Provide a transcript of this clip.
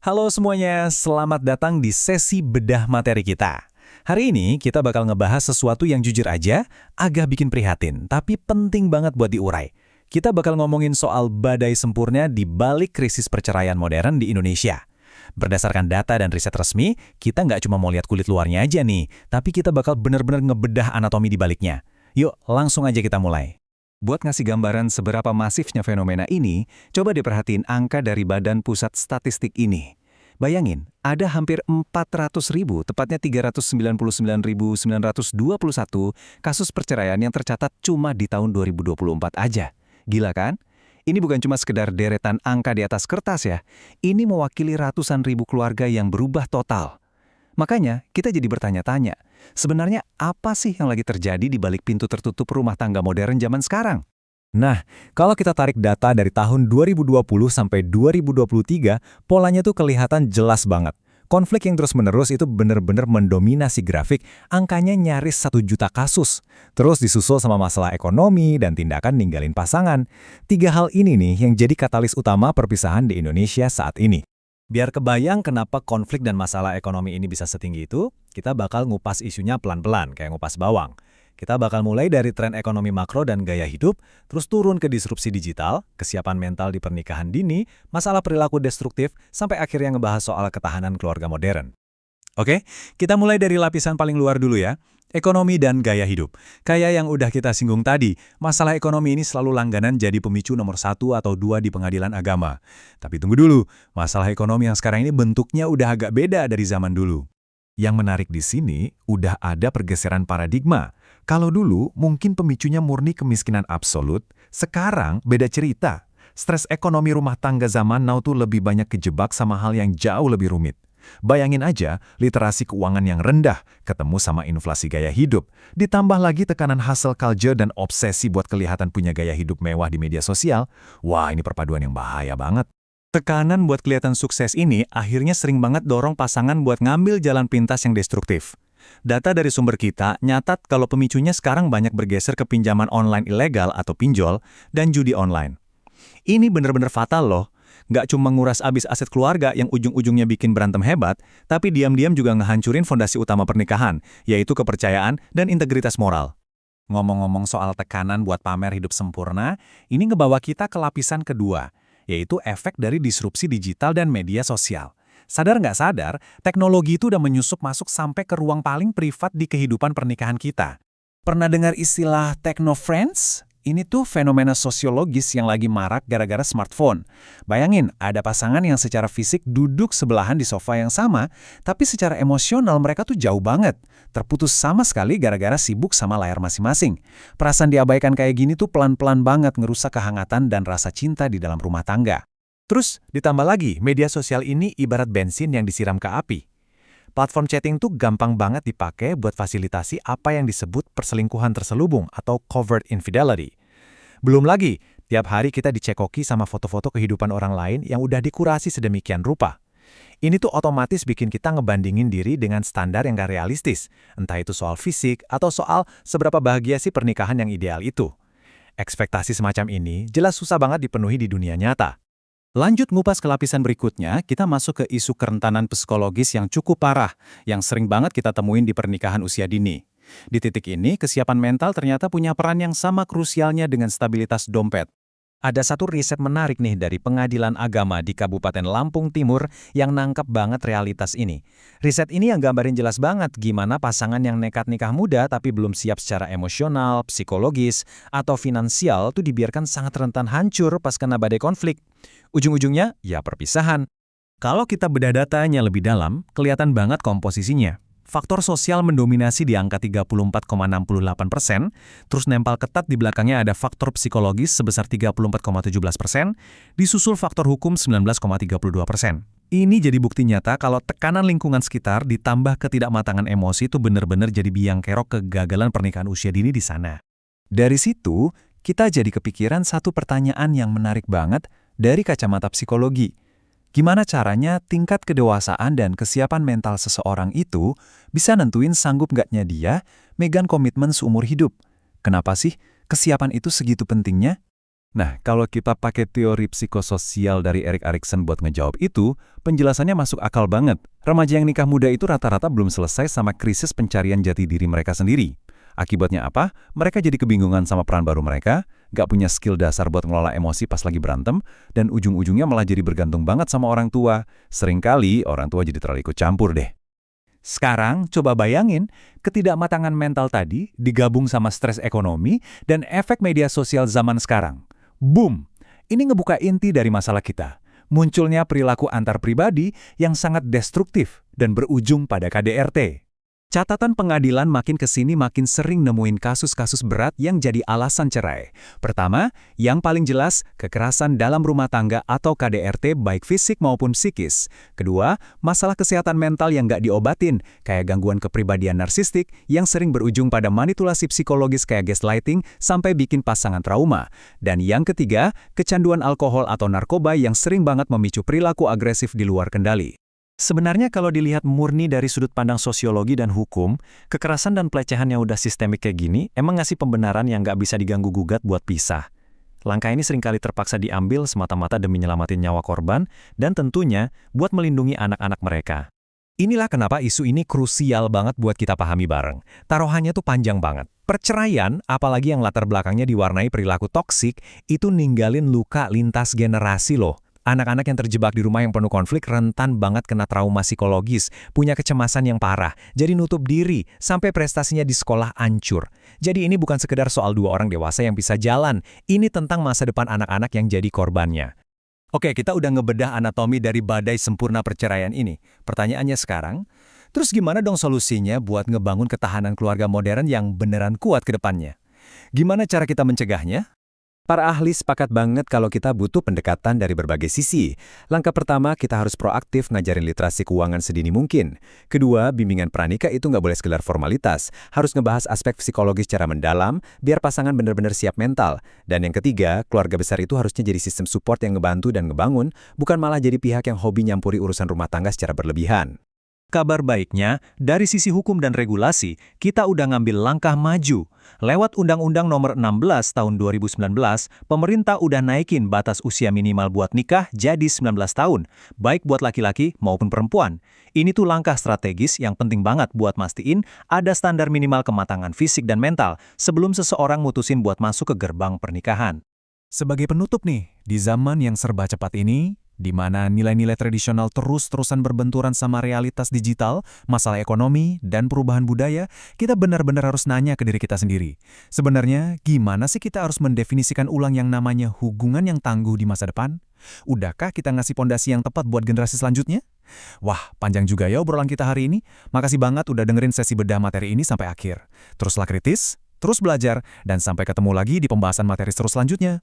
Halo semuanya, selamat datang di sesi bedah materi kita. Hari ini kita bakal ngebahas sesuatu yang jujur aja, agak bikin prihatin, tapi penting banget buat diurai. Kita bakal ngomongin soal badai sempurna di balik krisis perceraian modern di Indonesia. Berdasarkan data dan riset resmi, kita nggak cuma mau lihat kulit luarnya aja nih, tapi kita bakal benar-benar ngebedah anatomi di baliknya. Yuk, langsung aja kita mulai. Buat ngasih gambaran seberapa masifnya fenomena ini, coba diperhatiin angka dari Badan Pusat Statistik ini. Bayangin, ada hampir 400.000, tepatnya 399.921 kasus perceraian yang tercatat cuma di tahun 2024 aja. Gila kan? Ini bukan cuma sekedar deretan angka di atas kertas ya. Ini mewakili ratusan ribu keluarga yang berubah total. Makanya, kita jadi bertanya-tanya, sebenarnya apa sih yang lagi terjadi di balik pintu tertutup rumah tangga modern zaman sekarang? Nah, kalau kita tarik data dari tahun 2020 sampai 2023, polanya tuh kelihatan jelas banget. Konflik yang terus-menerus itu benar-benar mendominasi grafik, angkanya nyaris 1 juta kasus. Terus disusul sama masalah ekonomi dan tindakan ninggalin pasangan. 3 hal ini nih yang jadi katalis utama perpisahan di Indonesia saat ini. Biar kebayang kenapa konflik dan masalah ekonomi ini bisa setinggi itu, kita bakal ngupas isunya pelan-pelan, kayak ngupas bawang. Kita bakal mulai dari tren ekonomi makro dan gaya hidup, terus turun ke disrupsi digital, kesiapan mental di pernikahan dini, masalah perilaku destruktif, sampai akhirnya ngebahas soal ketahanan keluarga modern. Oke, kita mulai dari lapisan paling luar dulu ya. Ekonomi dan gaya hidup. Kayak yang udah kita singgung tadi, masalah ekonomi ini selalu langganan jadi pemicu nomor 1 atau 2 di pengadilan agama. Tapi tunggu dulu, masalah ekonomi yang sekarang ini bentuknya udah agak beda dari zaman dulu. Yang menarik di sini, udah ada pergeseran paradigma. Kalau dulu mungkin pemicunya murni kemiskinan absolut, sekarang beda cerita. Stres ekonomi rumah tangga zaman now tuh lebih banyak kejebak sama hal yang jauh lebih rumit. Bayangin aja, literasi keuangan yang rendah, ketemu sama inflasi gaya hidup, ditambah lagi tekanan hustle culture dan obsesi buat kelihatan punya gaya hidup mewah di media sosial. Wah, ini perpaduan yang bahaya banget. Tekanan buat kelihatan sukses ini akhirnya sering banget dorong pasangan buat ngambil jalan pintas yang destruktif. Data dari sumber kita nyatat kalau pemicunya sekarang banyak bergeser ke pinjaman online ilegal atau pinjol dan judi online. Ini bener-bener fatal loh. Nggak cuma nguras abis aset keluarga yang ujung-ujungnya bikin berantem hebat, tapi diam-diam juga ngehancurin fondasi utama pernikahan, yaitu kepercayaan dan integritas moral. Ngomong-ngomong soal tekanan buat pamer hidup sempurna, ini ngebawa kita ke lapisan kedua, yaitu efek dari disrupsi digital dan media sosial. Sadar nggak sadar, teknologi itu udah menyusup masuk sampai ke ruang paling privat di kehidupan pernikahan kita. Pernah dengar istilah techno-friends? Ini tuh fenomena sosiologis yang lagi marak gara-gara smartphone. Bayangin, ada pasangan yang secara fisik duduk sebelahan di sofa yang sama, tapi secara emosional mereka tuh jauh banget. Terputus sama sekali gara-gara sibuk sama layar masing-masing. Perasaan diabaikan kayak gini tuh pelan-pelan banget ngerusak kehangatan dan rasa cinta di dalam rumah tangga. Terus, ditambah lagi, media sosial ini ibarat bensin yang disiram ke api. Platform chatting tuh gampang banget dipakai buat fasilitasi apa yang disebut perselingkuhan terselubung atau covert infidelity. Belum lagi, tiap hari kita dicekoki sama foto-foto kehidupan orang lain yang udah dikurasi sedemikian rupa. Ini tuh otomatis bikin kita ngebandingin diri dengan standar yang gak realistis, entah itu soal fisik atau soal seberapa bahagia sih pernikahan yang ideal itu. Ekspektasi semacam ini jelas susah banget dipenuhi di dunia nyata. Lanjut ngupas ke lapisan berikutnya, kita masuk ke isu kerentanan psikologis yang cukup parah, yang sering banget kita temuin di pernikahan usia dini. Di titik ini, kesiapan mental ternyata punya peran yang sama krusialnya dengan stabilitas dompet. Ada satu riset menarik nih dari Pengadilan Agama di Kabupaten Lampung Timur yang nangkep banget realitas ini. Riset ini yang gambarin jelas banget gimana pasangan yang nekat nikah muda tapi belum siap secara emosional, psikologis, atau finansial tuh dibiarkan sangat rentan hancur pas kena badai konflik. Ujung-ujungnya, ya perpisahan. Kalau kita bedah datanya lebih dalam, kelihatan banget komposisinya. Faktor sosial mendominasi di angka 34,68%, terus nempel ketat di belakangnya ada faktor psikologis sebesar 34,17%, disusul faktor hukum 19,32%. Ini jadi bukti nyata kalau tekanan lingkungan sekitar ditambah ketidakmatangan emosi itu benar-benar jadi biang kerok kegagalan pernikahan usia dini di sana. Dari situ, kita jadi kepikiran satu pertanyaan yang menarik banget dari kacamata psikologi. Gimana caranya tingkat kedewasaan dan kesiapan mental seseorang itu bisa nentuin sanggup nggaknya dia megang komitmen seumur hidup? Kenapa sih kesiapan itu segitu pentingnya? Nah, kalau kita pakai teori psikososial dari Erik Erikson buat ngejawab itu, penjelasannya masuk akal banget. Remaja yang nikah muda itu rata-rata belum selesai sama krisis pencarian jati diri mereka sendiri. Akibatnya apa? Mereka jadi kebingungan sama peran baru mereka, nggak punya skill dasar buat ngelola emosi pas lagi berantem, dan ujung-ujungnya malah jadi bergantung banget sama orang tua. Seringkali orang tua jadi terlalu ikut campur deh. Sekarang, coba bayangin, ketidakmatangan mental tadi digabung sama stres ekonomi dan efek media sosial zaman sekarang. Boom! Ini ngebuka inti dari masalah kita. Munculnya perilaku antar pribadi yang sangat destruktif dan berujung pada KDRT. Catatan pengadilan makin kesini makin sering nemuin kasus-kasus berat yang jadi alasan cerai. Pertama, yang paling jelas, kekerasan dalam rumah tangga atau KDRT baik fisik maupun psikis. Kedua, masalah kesehatan mental yang nggak diobatin, kayak gangguan kepribadian narsistik yang sering berujung pada manipulasi psikologis kayak gaslighting sampai bikin pasangan trauma. Dan yang ketiga, kecanduan alkohol atau narkoba yang sering banget memicu perilaku agresif di luar kendali. Sebenarnya kalau dilihat murni dari sudut pandang sosiologi dan hukum, kekerasan dan pelecehan yang udah sistemik kayak gini emang ngasih pembenaran yang nggak bisa diganggu-gugat buat pisah. Langkah ini seringkali terpaksa diambil semata-mata demi nyelamatin nyawa korban dan tentunya buat melindungi anak-anak mereka. Inilah kenapa isu ini krusial banget buat kita pahami bareng. Taruhannya tuh panjang banget. Perceraian, apalagi yang latar belakangnya diwarnai perilaku toksik, itu ninggalin luka lintas generasi loh. Anak-anak yang terjebak di rumah yang penuh konflik rentan banget kena trauma psikologis, punya kecemasan yang parah, jadi nutup diri, sampai prestasinya di sekolah hancur. Jadi ini bukan sekedar soal dua orang dewasa yang bisa jalan, ini tentang masa depan anak-anak yang jadi korbannya. Oke, kita udah ngebedah anatomi dari badai sempurna perceraian ini. Pertanyaannya sekarang, terus gimana dong solusinya buat ngebangun ketahanan keluarga modern yang beneran kuat ke depannya? Gimana cara kita mencegahnya? Para ahli sepakat banget kalau kita butuh pendekatan dari berbagai sisi. Langkah pertama, kita harus proaktif ngajarin literasi keuangan sedini mungkin. Kedua, bimbingan pranikah itu nggak boleh sekedar formalitas. Harus ngebahas aspek psikologis secara mendalam, biar pasangan benar-benar siap mental. Dan yang ketiga, keluarga besar itu harusnya jadi sistem support yang ngebantu dan ngebangun, bukan malah jadi pihak yang hobi nyampuri urusan rumah tangga secara berlebihan. Kabar baiknya, dari sisi hukum dan regulasi, kita udah ngambil langkah maju. Lewat Undang-Undang Nomor 16 Tahun 2019, pemerintah udah naikin batas usia minimal buat nikah jadi 19 tahun, baik buat laki-laki maupun perempuan. Ini tuh langkah strategis yang penting banget buat mastiin ada standar minimal kematangan fisik dan mental sebelum seseorang mutusin buat masuk ke gerbang pernikahan. Sebagai penutup nih, di zaman yang serba cepat ini, di mana nilai-nilai tradisional terus-terusan berbenturan sama realitas digital, masalah ekonomi, dan perubahan budaya, kita benar-benar harus nanya ke diri kita sendiri. Sebenarnya, gimana sih kita harus mendefinisikan ulang yang namanya hubungan yang tangguh di masa depan? Udahkah kita ngasih pondasi yang tepat buat generasi selanjutnya? Wah, panjang juga ya obrolan kita hari ini. Makasih banget udah dengerin sesi bedah materi ini sampai akhir. Teruslah kritis, terus belajar, dan sampai ketemu lagi di pembahasan materi terus selanjutnya.